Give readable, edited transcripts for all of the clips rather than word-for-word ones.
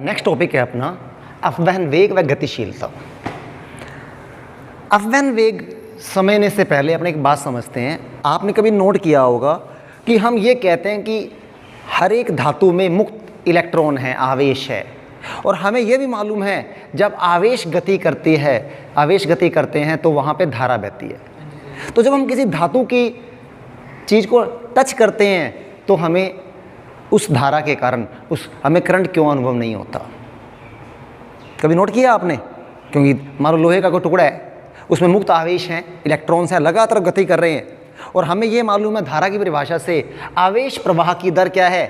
Next topic है अपना अपवहन वेग व गतिशीलता। अपवहन वेग समझने से पहले अपने एक बात समझते हैं। आपने कभी नोट किया होगा कि हम ये कहते हैं कि हर एक धातु में मुक्त इलेक्ट्रॉन है, आवेश है, और हमें यह भी मालूम है जब आवेश गति करती है, आवेश गति करते हैं तो वहाँ पे धारा बहती है। तो जब हम किसी धातु की चीज़ को टच करते हैं तो हमें उस धारा के कारण हमें करंट क्यों अनुभव नहीं होता? कभी नोट किया आपने? क्योंकि मान लो लोहे का कोई टुकड़ा है, उसमें मुक्त आवेश हैं, इलेक्ट्रॉन्स हैं, लगातार गति कर रहे हैं, और हमें ये मालूम है धारा की परिभाषा से आवेश प्रवाह की दर क्या है?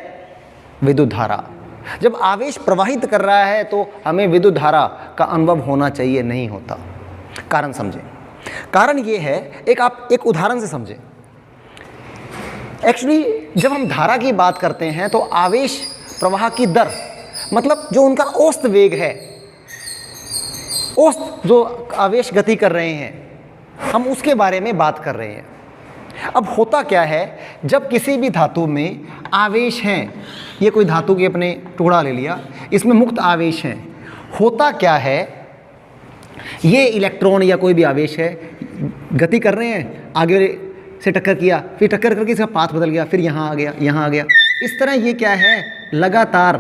विद्युत धारा। जब आवेश प्रवाहित कर रहा है तो हमें विद्युत धारा का अनुभव होना चाहिए, नहीं होता। कारण समझें। कारण ये है, आप एक उदाहरण से समझें। एक्चुअली जब हम धारा की बात करते हैं तो आवेश प्रवाह की दर मतलब जो उनका औसत वेग है, औसत जो आवेश गति कर रहे हैं, हम उसके बारे में बात कर रहे हैं। अब होता क्या है, जब किसी भी धातु में आवेश हैं, ये कोई धातु की अपने टुकड़ा ले लिया, इसमें मुक्त आवेश हैं, होता क्या है, ये इलेक्ट्रॉन या कोई भी आवेश है, गति कर रहे हैं, आगे से टक्कर किया, फिर टक्कर करके इसका पाथ बदल गया, फिर यहाँ आ गया, यहाँ आ गया। इस तरह ये क्या है, लगातार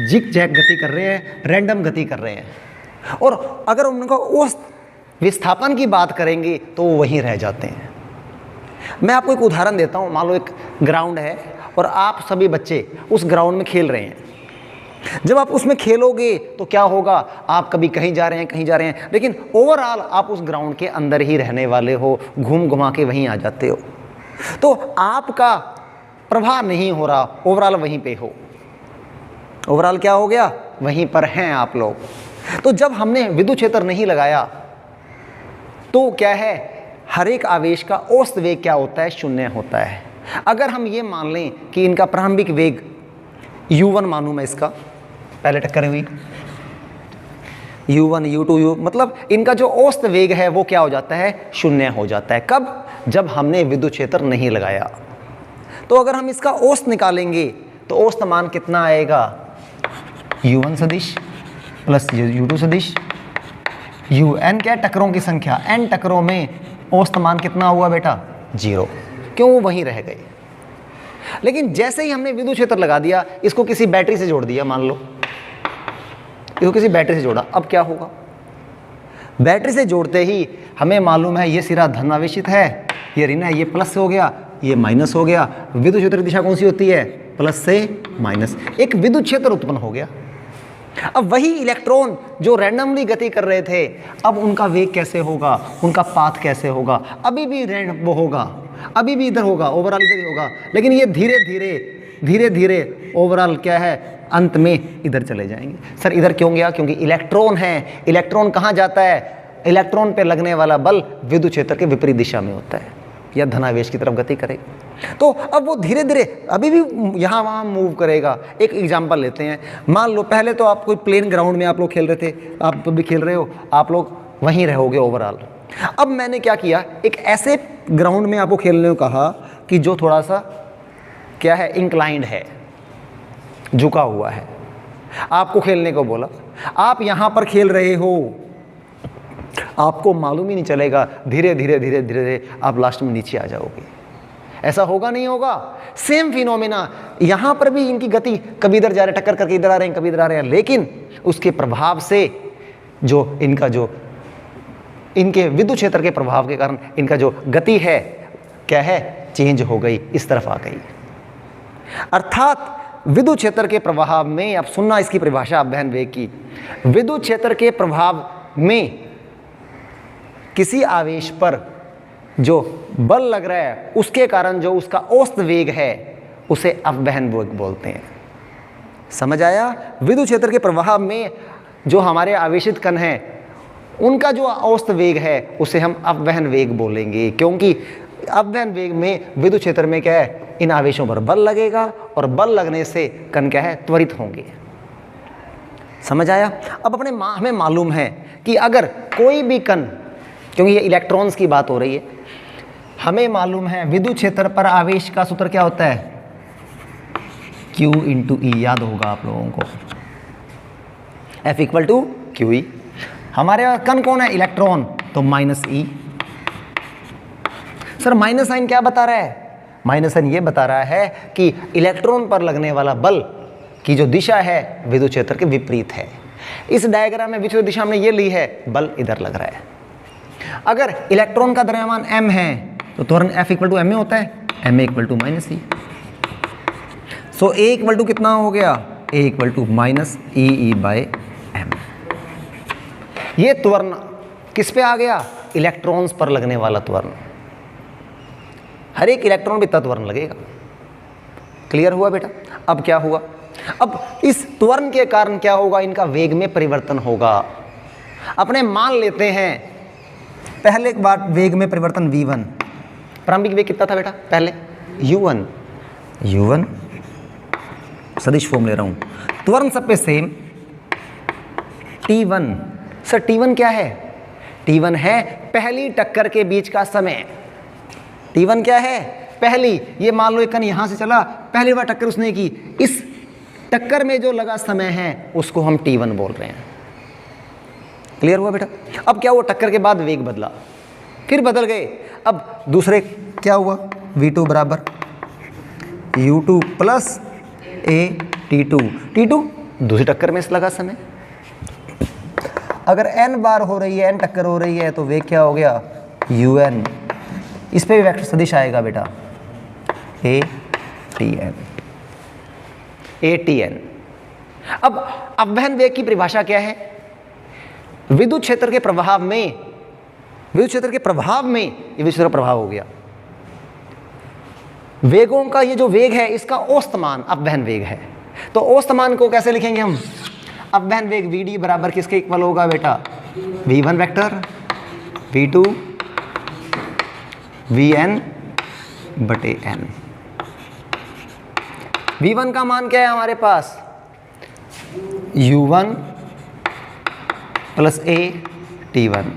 जिग जैग गति कर रहे हैं, रैंडम गति कर रहे हैं। और अगर उनका औसत विस्थापन की बात करेंगे तो वो वहीं रह जाते हैं। मैं आपको एक उदाहरण देता हूँ। मान लो एक ग्राउंड है और आप सभी बच्चे उस ग्राउंड में खेल रहे हैं। जब आप उसमें खेलोगे तो क्या होगा, आप कभी कहीं जा रहे हैं, कहीं जा रहे हैं, लेकिन ओवरऑल आप उस ग्राउंड के अंदर ही रहने वाले हो, घूम घुमा के वहीं आ जाते हो। तो आपका प्रभाव नहीं हो रहा, ओवरऑल वहीं पे हो। ओवरऑल क्या हो गया, वहीं पर हैं आप लोग। तो जब हमने विद्युत क्षेत्र नहीं लगाया तो क्या है, हर एक आवेश का औसत वेग क्या होता है, शून्य होता है। अगर हम ये मान लें कि इनका प्रारंभिक वेग u1 मानूं मैं, इसका पहले टक्कर हुई u1 u2 u, मतलब इनका जो औसत वेग है वो क्या हो जाता है, शून्य हो जाता है। कब? जब हमने विद्युत क्षेत्र नहीं लगाया। तो अगर हम इसका औसत निकालेंगे तो औसत मान कितना आएगा, u1 सदिश प्लस u2 सदिश, un क्या है, टक्करों की संख्या, n टक्करों में औसत मान कितना हुआ बेटा, 0। क्यों? वो वहीं रह गए। लेकिन जैसे ही हमने विद्युत क्षेत्र लगा दिया, इसको किसी बैटरी से जोड़ दिया, मान लो इसको किसी बैटरी से जोड़ा, अब क्या होगा, बैटरी से जोड़ते ही हमें मालूम है ये सिरा धन आवेशित है, ये ऋण है, ये प्लस हो गया, ये माइनस हो गया। विद्युत क्षेत्र की दिशा कौन सी होती है, प्लस से माइनस। एक विद्युत क्षेत्र उत्पन्न हो गया। अब वही इलेक्ट्रॉन जो रैंडमली गति कर रहे थे, अब उनका वेग कैसे होगा, उनका पाथ कैसे होगा, अभी भी वो होगा, अभी भी इधर होगा, ओवरऑल इधर ही होगा, लेकिन ये धीरे धीरे ओवरऑल क्या है, अंत में इधर चले जाएंगे। सर इधर क्यों गया? क्योंकि इलेक्ट्रॉन है। इलेक्ट्रॉन कहाँ जाता है, इलेक्ट्रॉन पे लगने वाला बल विद्युत क्षेत्र के विपरीत दिशा में होता है, या धनावेश की तरफ गति करेगा। तो अब वो धीरे धीरे अभी भी यहाँ वहाँ मूव करेगा। एक एग्जांपल लेते हैं। मान लो पहले तो आप कोई प्लेन ग्राउंड में आप लोग खेल रहे थे, आप भी खेल रहे हो, आप लोग वहीं रहोगे ओवरऑल। अब मैंने क्या किया, एक ऐसे ग्राउंड में आपको खेलने को कहा कि जो थोड़ा सा क्या है, इंक्लाइंड है, झुका हुआ है, आपको खेलने को बोला। आप यहाँ पर खेल रहे हो, आपको मालूम ही नहीं चलेगा, धीरे धीरे आप लास्ट में नीचे आ जाओगे। ऐसा होगा नहीं होगा? सेम फिनोमेना यहाँ पर भी, इनकी गति कभी इधर जा रहे हैं, टक्कर करके इधर आ रहे हैं, कभी इधर आ रहे हैं, लेकिन उसके प्रभाव से जो इनके विद्युत क्षेत्र के प्रभाव के कारण इनका जो गति है क्या है, चेंज हो गई, इस तरफ आ गई। अर्थात विद्युत क्षेत्र के प्रभाव में, अब सुनना इसकी परिभाषा अपवहन वेग की, विद्युत क्षेत्र के प्रभाव में किसी आवेश पर जो बल लग रहा है उसके कारण जो उसका औसत वेग है उसे अपवहन वेग बोलते हैं। समझ आया? विद्युत क्षेत्र के प्रभाव में जो हमारे आवेशित कण हैं उनका जो औसत वेग है उसे हम अपवहन वेग बोलेंगे, क्योंकि अपवहन वेग में विद्युत क्षेत्र में क्या है, इन आवेशों पर बल लगेगा और बल लगने से कण क्या है, त्वरित होंगे। समझ आया? अब हमें मालूम है कि अगर कोई भी कण, क्योंकि ये इलेक्ट्रॉन्स की बात हो रही है, हमें मालूम है विद्युत क्षेत्र पर आवेश का सूत्र क्या होता है, Q × E, याद होगा आप लोगों को। F equal to q e. हमारे पास कण कौन है? इलेक्ट्रॉन, तो minus e. Sir minus sign क्या बता रहा है? माइनस साइन ये बता रहा है कि इलेक्ट्रॉन पर लगने वाला बल की जो दिशा है विद्युत क्षेत्र के विपरीत है। इस डायग्राम में विपरीत दिशा हमने ये ली है, बल इधर लग रहा है। अगर इलेक्ट्रॉन का द्रव्यमान m है तो त्वरण F equal to M A होता है, M A equal to minus E. So A equal to कितना हो गया? A equal to minus E by M. ये त्वरण किस पे आ गया? इलेक्ट्रॉन्स पर लगने वाला त्वरण। हर एक इलेक्ट्रॉन भी तत्वरण लगेगा। क्लियर हुआ बेटा? अब क्या हुआ? अब इस त्वरण के कारण क्या होगा? इनका वेग में परिवर्तन होगा। अपने मान लेते हैं पहले एक बार वेग में परिवर्तन v1। प्रारंभिक वेग कितना था बेटा पहले? u1 सदिश फॉर्म ले रहा हूं। त्वरण सब पे सेम t1। सर t1 क्या है? t1 है पहली टक्कर के बीच का समय। t1 क्या है? पहली, ये मान लो एक कण यहां से चला, पहली बार टक्कर उसने की, इस टक्कर में जो लगा समय है उसको हम t1 बोल रहे हैं। क्लियर हुआ बेटा? अब क्या हुआ? टक्कर के बाद वेग बदला, फिर बदल गए। अब दूसरे क्या हुआ? v2 बराबर u2 प्लस a t2 दूसरी टक्कर में लगा समय। अगर n बार हो रही है, n टक्कर हो रही है, तो वेग क्या हो गया? un। इस पे भी वेक्टर सदिश आएगा बेटा, atn। अब अपवहन वेग की परिभाषा क्या है? विद्युत क्षेत्र के प्रभाव में, ये विद्युत क्षेत्र का प्रभाव हो गया। वेगों का ये जो वेग है इसका औसत मान अपवहन वेग है। तो औसत मान को कैसे लिखेंगे हम? अपवहन वेग vd बराबर किसके इक्वल होगा बेटा? v1 वेक्टर v2 vn बटे n। v1 का मान क्या है हमारे पास? u1 plus a t1,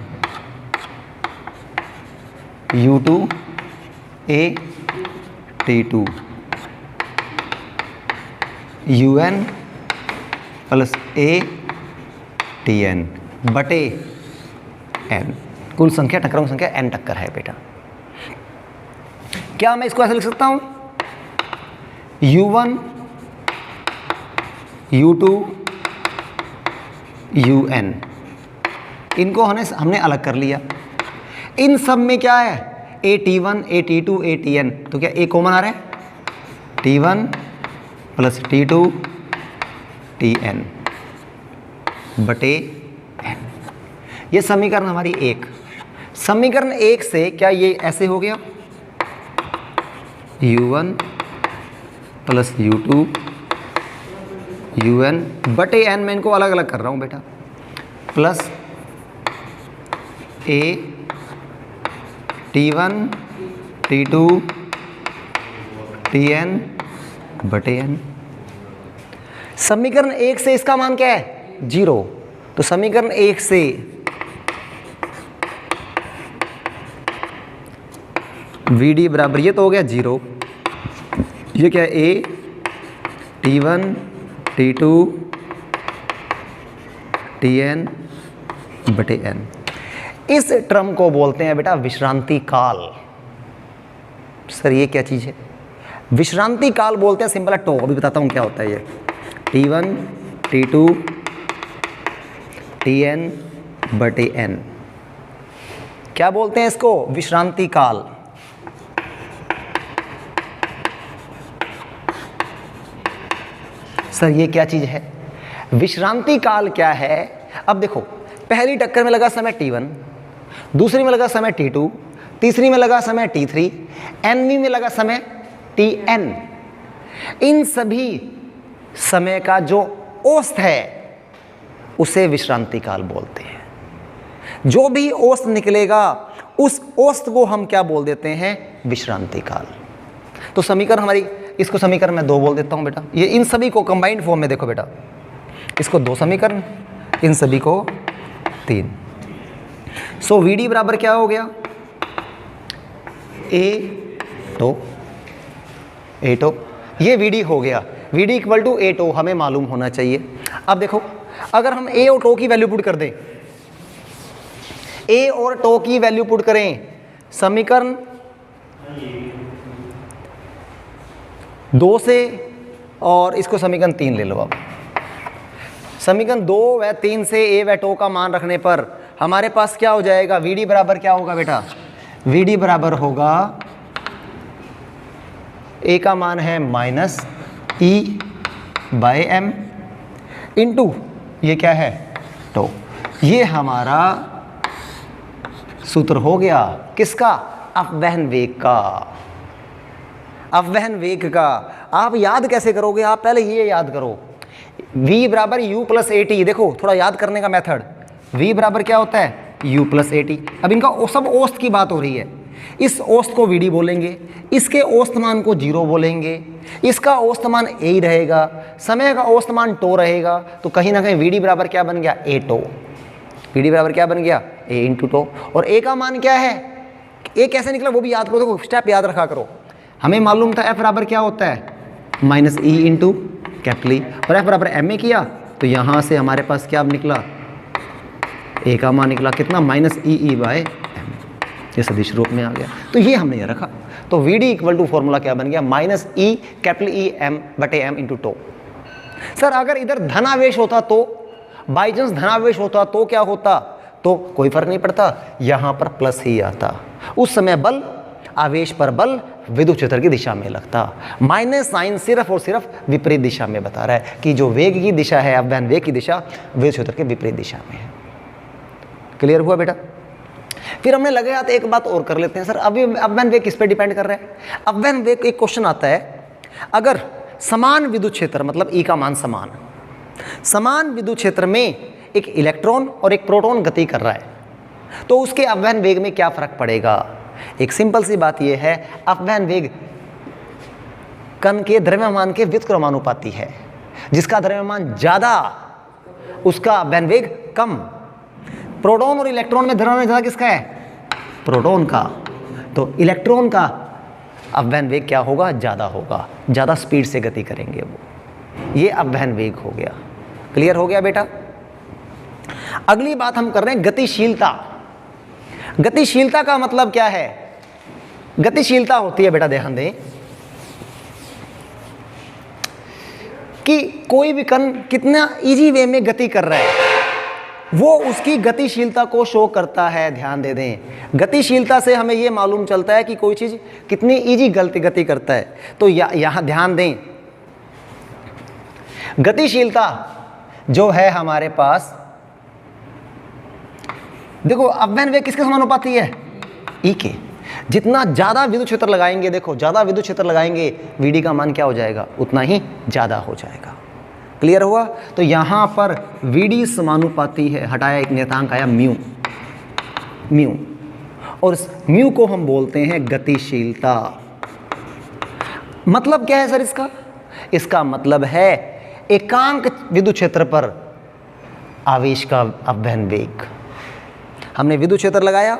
u2 a t2, un plus a tn बटे n। कुल संख्या, टक्करों की संख्या n टक्कर है बेटा। क्या मैं इसको ऐसे लिख सकता हूं? u1 u2 un, इनको हमने अलग कर लिया। इन सब में क्या है? at1 at2 atn, तो क्या a कॉमन आ रहा है? t1 प्लस t2 tn बटे n। ये समीकरण हमारी एक। समीकरण एक से क्या ये ऐसे हो गया? u1 प्लस u2 un बटे n। मैं इनको अलग अलग कर रहा हूँ बेटा, plus a t1 t2 tn बटे n। समीकरण एक से इसका मान क्या है? 0। तो समीकरण एक से vd बराबर, ये तो हो गया 0, ये क्या है? a t1 t2 tn बटे n। इस टर्म को बोलते हैं बेटा विश्रांति काल। सर ये क्या चीज़ है? विश्रांति काल बोलते हैं, सिंपल है टो। अभी बताता हूँ क्या होता है ये। t1 t2 tn बटे n, क्या बोलते हैं इसको? विश्रांति काल। सर ये क्या चीज़ है? विश्रांति काल क्या है? अब देखो, पहली टक्कर में लगा समय t1, दूसरी में लगा समय t2, तीसरी में लगा समय t3, nवीं में लगा समय tn। इन सभी समय का जो औसत है उसे विश्रांति काल बोलते हैं। जो भी औसत निकलेगा उस औसत को हम क्या बोल देते हैं? विश्रांति काल। तो समीकरण हमारी, इसको समीकरण में 2 बोल देता हूं बेटा। ये इन सभी को कंबाइंड फॉर्म में देखो बेटा, इसको 2 समीकरण, इन सभी को 3। सो vd बराबर क्या हो गया? a टो, ये vd हो गया। V d equal to a t हमें मालूम होना चाहिए। अब देखो, अगर हम ए और टो की वैल्यू पुट कर दें, ए और टो की वैल्यू पुट करें, समीकरण 2 से, और इसको समीकरण 3 ले लो। अब समीकरण 2 व 3 से ए व टो का मान रखने पर हमारे पास क्या हो जाएगा, वी डी बराबर क्या होगा बेटा, वी डी बराबर होगा, ए का मान है minus E by m into ये क्या है, टो। ये हमारा सूत्र हो गया, किसका, अपवहन वेग का। अपवहन वेग का आप याद कैसे करोगे, आप पहले ये याद करो, v बराबर u प्लस ए टी। देखो थोड़ा याद करने का मेथड, v बराबर क्या होता है, u प्लस ए टी। अब इनका सब औसत की बात हो रही है, इस औसत को vd बोलेंगे, इसके औसत मान को 0 बोलेंगे, इसका औसत मान a ही रहेगा, समय का औसत मान टो रहेगा, तो कहीं ना कहीं vd बराबर क्या बन गया, a टो। vd बराबर क्या बन गया, a इंटू टो। और a का मान क्या है, a कैसे निकला वो भी याद करो, देखो स्टेप याद रखा करो। हमें मालूम था f बराबर क्या होता है, minus E into capital E, और f बराबर एम ए किया तो यहाँ से हमारे पास क्या निकला, a का मान निकला कितना, माइनस ई बाय एम, ये सदिश रूप में आ गया। तो ये हमने ये रखा, तो v d equal to formula क्या बन गया, minus e capital e m बटे एम इंटू टो। सर अगर इधर धनावेश होता तो, बाई चांस धनावेश होता तो क्या होता, तो कोई फर्क नहीं पड़ता, यहाँ पर प्लस ही आता। उस समय बल, आवेश पर बल विद्युत क्षेत्र की दिशा में लगता। माइनस साइन सिर्फ और सिर्फ विपरीत दिशा में बता रहा है कि जो वेग की दिशा है, अपवहन वेग की दिशा विद्युत क्षेत्र के विपरीत दिशा में है। क्लियर हुआ बेटा। फिर हमने लगे हाथ एक बात और कर लेते हैं, सर अभी अपवहन वेग किस पे डिपेंड कर रहा है। अपवहन वेग एक क्वेश्चन आता है, अगर समान विद्युत क्षेत्र मतलब ई का मान समान विद्युत क्षेत्र में एक इलेक्ट्रॉन और एक प्रोटॉन गति कर रहा है, तो उसके अपवहन वेग में क्या फर्क पड़ेगा। एक सिंपल सी बात यह है, अपवहन वेग कण के द्रव्यमान के व्युत्क्रमानुपाती है, जिसका द्रव्यमान ज्यादा उसका अपवहन वेग कम। प्रोटॉन और इलेक्ट्रॉन में द्रव्यमान ज्यादा किसका है, प्रोटॉन का, तो इलेक्ट्रॉन का अपवहन वेग क्या होगा, ज्यादा होगा, ज्यादा स्पीड से गति करेंगे वो। ये अपवहन वेग हो गया। क्लियर हो गया बेटा। अगली बात हम कर रहे हैं गतिशीलता। गतिशीलता का मतलब क्या है, गतिशीलता होती है बेटा, ध्यान दें कि कोई भी कण कितना इजी वे में गति कर रहा है, वो उसकी गतिशीलता को शो करता है। ध्यान दे दें, गतिशीलता से हमें ये मालूम चलता है कि कोई चीज कितनी इजी गति करता है। तो यहां ध्यान दें, गतिशीलता जो है हमारे पास, देखो अपवहन वेग किसके समानुपाती है, ई के। जितना ज्यादा विद्युत क्षेत्र लगाएंगे, देखो ज्यादा विद्युत क्षेत्र लगाएंगे, वीडी का मान क्या हो जाएगा, उतना ही ज्यादा हो जाएगा। क्लियर हुआ। तो यहां पर वीडी समानुपाती है, हटाया एक नियतांक आया म्यू, और इस म्यू को हम बोलते हैं गतिशीलता। मतलब क्या है सर इसका, इसका मतलब है एकांक विद्युत क्षेत्र पर आवेश का अपवहन वेग। हमने विद्युत क्षेत्र लगाया,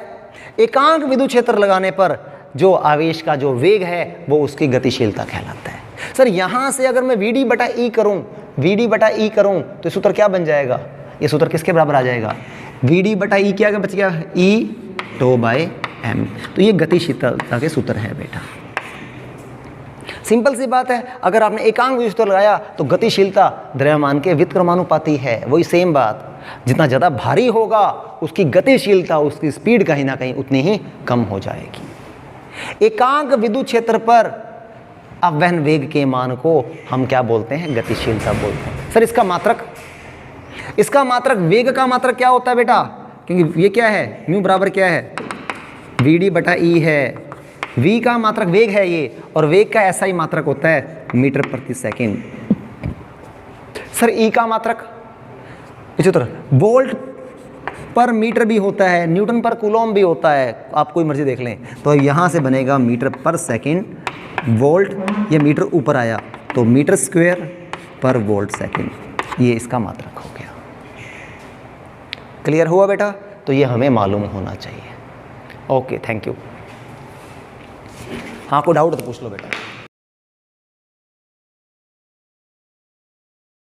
एकांक विद्युत क्षेत्र लगाने पर जो आवेश का जो वेग है वो उसकी गतिशीलता कहलाता है। सर यहां से अगर मैं वीडी बटा ई करूं तो सूत्र क्या बन जाएगा, ये सूत्र किसके बराबर आ जाएगा, वीडी बटा ई क्या बच गया, ई टो बाय एम। तो ये गतिशीलता के सूत्र है बेटा। सिंपल सी बात है, अगर आपने एकांक विद्युत क्षेत्र लगाया तो गतिशीलता द्रव्यमान के व्युत्क्रमानुपाती है। वही सेम बात, जितना ज़्यादा भारी होगा उसकी गतिशीलता, उसकी स्पीड कहीं ना कहीं उतनी ही कम हो जाएगी। एकांक विद्युत क्षेत्र पर अपवहन वेग के मान को हम क्या बोलते हैं, गतिशीलता बोलते हैं। सर इसका मात्रक वेग का मात्रक क्या होता है बेटा, क्योंकि ये क्या है, म्यू बराबर क्या है, वी डी बटा ई है। वी का मात्रक वेग है ये, और वेग का ऐसा ही मात्रक होता है मीटर प्रति सेकंड। सर ई का मात्रक वोल्ट पर मीटर भी होता है, न्यूटन पर कूलॉम भी होता है, आप कोई मर्जी देख लें। तो यहाँ से बनेगा मीटर पर सेकंड वोल्ट, ये मीटर ऊपर आया तो मीटर स्क्वायर पर वोल्ट सेकंड, ये इसका मात्रक हो गया। क्लियर हुआ बेटा। तो ये हमें मालूम होना चाहिए। Okay, thank you. हाँ, कोई डाउट तो पूछ लो बेटा।